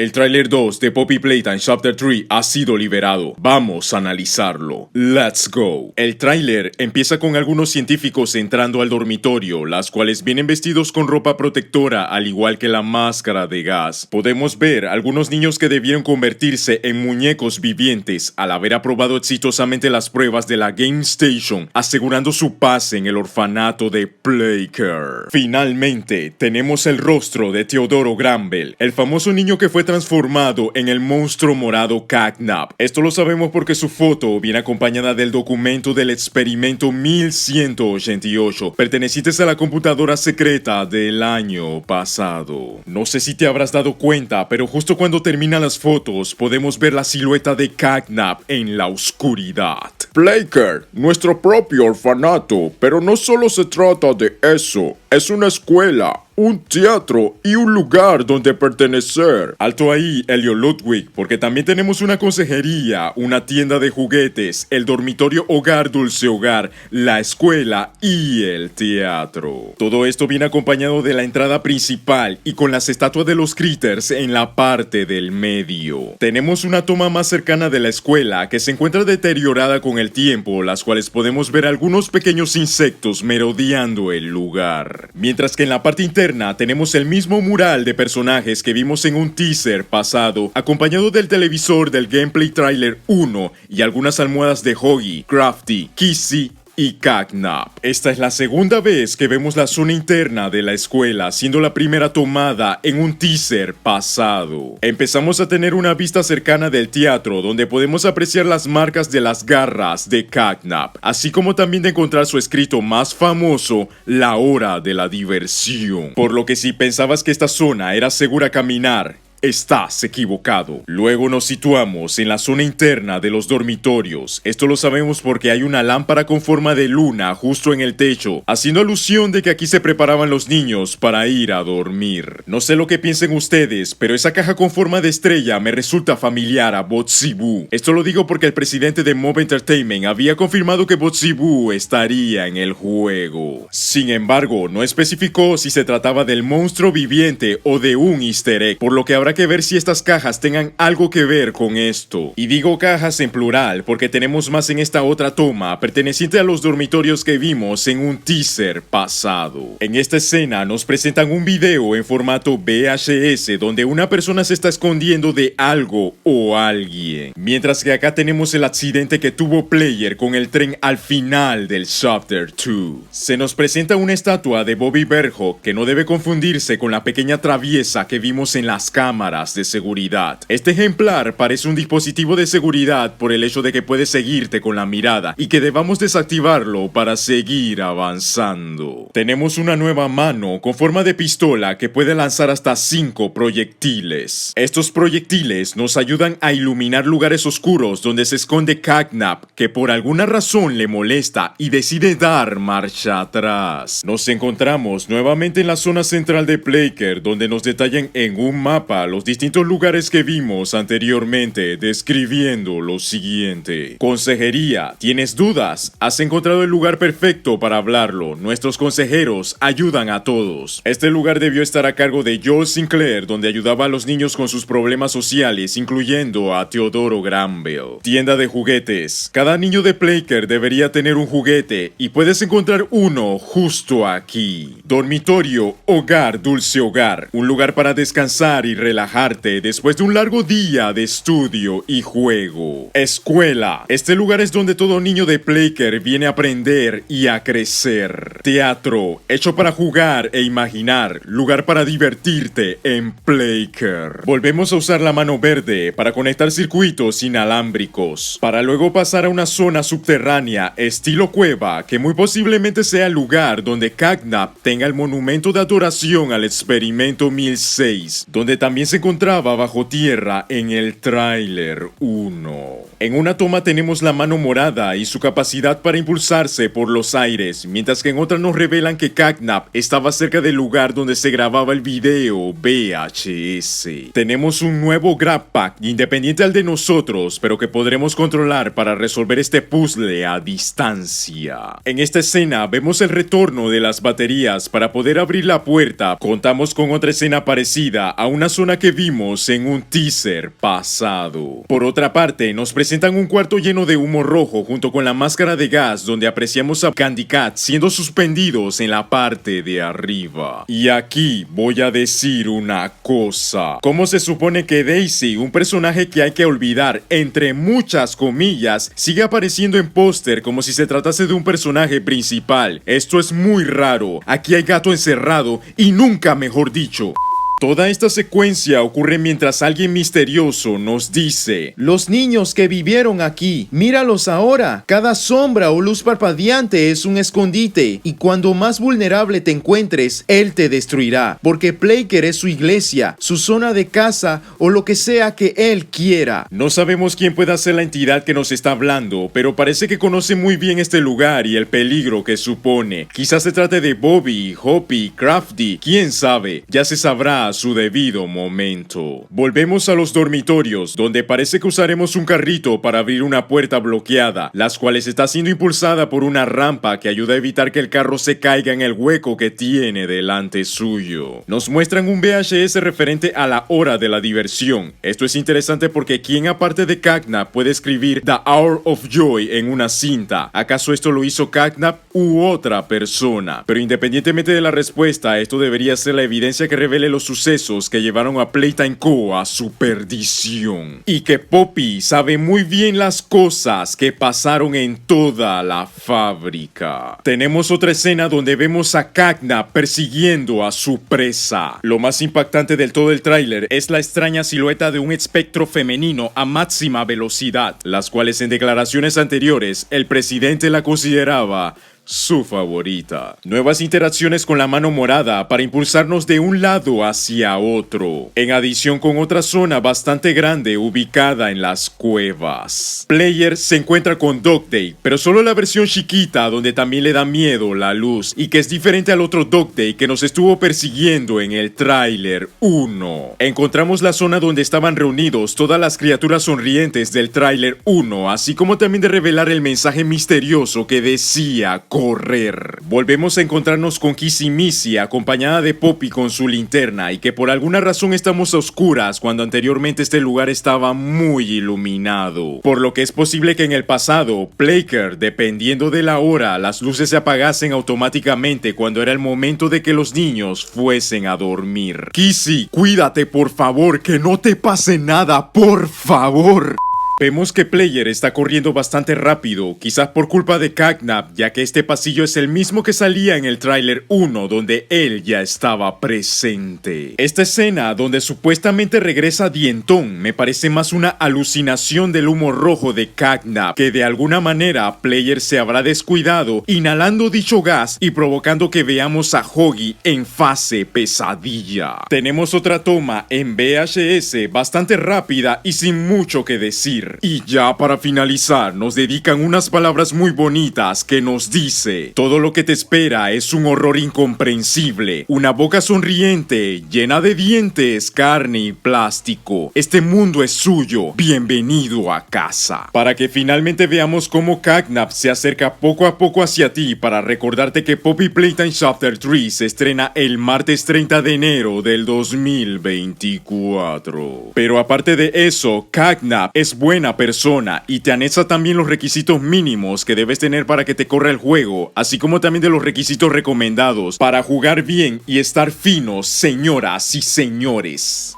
El tráiler 2 de Poppy Playtime Chapter 3 ha sido liberado. Vamos a analizarlo. Let's go. El tráiler empieza con algunos científicos entrando al dormitorio, las cuales vienen vestidos con ropa protectora al igual que la máscara de gas. Podemos ver algunos niños que debieron convertirse en muñecos vivientes al haber aprobado exitosamente las pruebas de la Game Station, asegurando su paz en el orfanato de Playcare. Finalmente, tenemos el rostro de Teodoro Granville, el famoso niño que fue transformado en el monstruo morado Catnap. Esto lo sabemos porque su foto viene acompañada del documento del experimento 1188, pertenecientes a la computadora secreta del año pasado. No sé si te habrás dado cuenta, pero justo cuando terminan las fotos, podemos ver la silueta de Catnap en la oscuridad. Playcare, nuestro propio orfanato, pero no solo se trata de eso, es una escuela, un teatro y un lugar donde pertenecer. Alto ahí, Elliot Ludwig, porque también tenemos una consejería, una tienda de juguetes, el dormitorio Hogar Dulce Hogar, la escuela y el teatro. Todo esto viene acompañado de la entrada principal y con las estatuas de los critters en la parte del medio. Tenemos una toma más cercana de la escuela que se encuentra deteriorada con el tiempo, las cuales podemos ver algunos pequeños insectos merodeando el lugar. Mientras que en la parte interna tenemos el mismo mural de personajes que vimos en un teaser pasado, acompañado del televisor del Gameplay Trailer 1 y algunas almohadas de Hoggy, Crafty, Kissy y Catnap. Esta es la segunda vez que vemos la zona interna de la escuela, siendo la primera tomada en un teaser pasado. Empezamos a tener una vista cercana del teatro, donde podemos apreciar las marcas de las garras de Catnap, así como también de encontrar su escrito más famoso, la hora de la diversión. Por lo que si pensabas que esta zona era segura caminar, estás equivocado. Luego nos situamos en la zona interna de los dormitorios. Esto lo sabemos porque hay una lámpara con forma de luna justo en el techo, haciendo alusión de que aquí se preparaban los niños para ir a dormir. No sé lo que piensen ustedes, pero esa caja con forma de estrella me resulta familiar a Botsy Boo. Esto lo digo porque el presidente de Mob Entertainment había confirmado que Botsy Boo estaría en el juego. Sin embargo, no especificó si se trataba del monstruo viviente o de un easter egg, por lo que habrá que ver si estas cajas tengan algo que ver con esto. Y digo cajas en plural porque tenemos más en esta otra toma perteneciente a los dormitorios que vimos en un teaser pasado. En esta escena nos presentan un video en formato VHS donde una persona se está escondiendo de algo o alguien, mientras que acá tenemos el accidente que tuvo Player con el tren al final del Chapter 2. Se nos presenta una estatua de Bobby Berhock que no debe confundirse con la pequeña traviesa que vimos en las cámaras de seguridad. Este ejemplar parece un dispositivo de seguridad por el hecho de que puede seguirte con la mirada y que debamos desactivarlo para seguir avanzando. Tenemos una nueva mano con forma de pistola que puede lanzar hasta 5 proyectiles. Estos proyectiles nos ayudan a iluminar lugares oscuros donde se esconde Catnap, que por alguna razón le molesta y decide dar marcha atrás. Nos encontramos nuevamente en la zona central de Playcare, donde nos detallan en un mapa los distintos lugares que vimos anteriormente, describiendo lo siguiente. Consejería, ¿tienes dudas? Has encontrado el lugar perfecto para hablarlo. Nuestros consejeros ayudan a todos. Este lugar debió estar a cargo de Joel Sinclair, donde ayudaba a los niños con sus problemas sociales, incluyendo a Teodoro Granville. Tienda de juguetes. Cada niño de Playcare debería tener un juguete y puedes encontrar uno justo aquí. Dormitorio Hogar Dulce Hogar, un lugar para descansar y relajarte después de un largo día de estudio y juego. Escuela. Este lugar es donde todo niño de Playcare viene a aprender y a crecer. Teatro. Hecho para jugar e imaginar. Lugar para divertirte en Playcare. Volvemos a usar la mano verde para conectar circuitos inalámbricos, para luego pasar a una zona subterránea estilo cueva, que muy posiblemente sea el lugar donde Catnap tenga el monumento de adoración al experimento 1006, donde también se encontraba bajo tierra en el tráiler 1. En una toma tenemos la mano morada y su capacidad para impulsarse por los aires, mientras que en otra nos revelan que Catnap estaba cerca del lugar donde se grababa el video VHS. Tenemos un nuevo Grab Pack independiente al de nosotros, pero que podremos controlar para resolver este puzzle a distancia. En esta escena vemos el retorno de las baterías para poder abrir la puerta. Contamos con otra escena parecida a una zona persona que vimos en un teaser pasado. Por otra parte, nos presentan un cuarto lleno de humo rojo junto con la máscara de gas donde apreciamos a Candy Cat siendo suspendidos en la parte de arriba. Y aquí voy a decir una cosa. ¿Cómo se supone que Daisy, un personaje que hay que olvidar entre muchas comillas, sigue apareciendo en póster como si se tratase de un personaje principal? Esto es muy raro. Aquí hay gato encerrado y nunca mejor dicho. Toda esta secuencia ocurre mientras alguien misterioso nos dice: los niños que vivieron aquí, míralos ahora. Cada sombra o luz parpadeante es un escondite, y cuando más vulnerable te encuentres, él te destruirá, porque Playker es su iglesia, su zona de casa o lo que sea que él quiera. No sabemos quién pueda ser la entidad que nos está hablando, pero parece que conoce muy bien este lugar y el peligro que supone. Quizás se trate de Bobby, Hoppy, Crafty, quién sabe, ya se sabrá a su debido momento. Volvemos a los dormitorios, donde parece que usaremos un carrito para abrir una puerta bloqueada, las cuales está siendo impulsada por una rampa que ayuda a evitar que el carro se caiga en el hueco que tiene delante suyo. Nos muestran un VHS referente a la hora de la diversión. Esto es interesante porque ¿quién aparte de Cagna puede escribir The Hour of Joy en una cinta? ¿Acaso esto lo hizo Cagna u otra persona? Pero independientemente de la respuesta, esto debería ser la evidencia que revele los sucesos que llevaron a Playtime Co. a su perdición. Y que Poppy sabe muy bien las cosas que pasaron en toda la fábrica. Tenemos otra escena donde vemos a Cagna persiguiendo a su presa. Lo más impactante del todo el tráiler es la extraña silueta de un espectro femenino a máxima velocidad, las cuales en declaraciones anteriores el presidente la consideraba su favorita. Nuevas interacciones con la mano morada para impulsarnos de un lado hacia otro, en adición con otra zona bastante grande ubicada en las cuevas. Player se encuentra con Dog Day, pero solo la versión chiquita donde también le da miedo la luz y que es diferente al otro Dog Day que nos estuvo persiguiendo en el tráiler 1. Encontramos la zona donde estaban reunidos todas las criaturas sonrientes del tráiler 1, así como también de revelar el mensaje misterioso que decía correr. Volvemos a encontrarnos con Kissy Missy acompañada de Poppy con su linterna y que por alguna razón estamos a oscuras cuando anteriormente este lugar estaba muy iluminado. Por lo que es posible que en el pasado, Playker, dependiendo de la hora, las luces se apagasen automáticamente cuando era el momento de que los niños fuesen a dormir. Kissy, cuídate por favor, que no te pase nada, por favor. Vemos que Player está corriendo bastante rápido, quizás por culpa de Cagna, ya que este pasillo es el mismo que salía en el tráiler 1 donde él ya estaba presente. Esta escena donde supuestamente regresa Dientón me parece más una alucinación del humo rojo de Cagna, que de alguna manera Player se habrá descuidado inhalando dicho gas y provocando que veamos a Hoggy en fase pesadilla. Tenemos otra toma en VHS bastante rápida y sin mucho que decir. Y ya para finalizar, nos dedican unas palabras muy bonitas que nos dice: todo lo que te espera es un horror incomprensible, una boca sonriente, llena de dientes, carne y plástico. Este mundo es suyo, bienvenido a casa. Para que finalmente veamos cómo Cagnap se acerca poco a poco hacia ti para recordarte que Poppy Playtime Chapter 3 se estrena el martes 30 de enero del 2024. Pero aparte de eso, Cagnap es buena persona y te anexa también los requisitos mínimos que debes tener para que te corra el juego, así como también de los requisitos recomendados para jugar bien y estar finos, señoras y señores.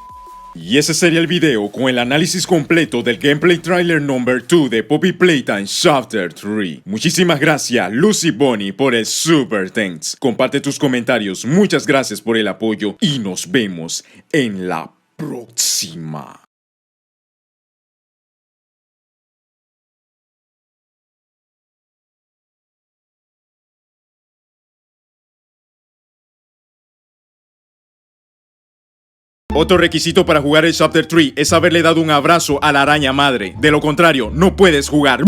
Y ese sería el video con el análisis completo del gameplay trailer number 2 de Poppy Playtime Chapter 3. Muchísimas gracias Lucy Bonnie por el super thanks. Comparte tus comentarios, muchas gracias por el apoyo y nos vemos en la próxima. Otro requisito para jugar el Chapter 3 es haberle dado un abrazo a la araña madre. De lo contrario, no puedes jugar.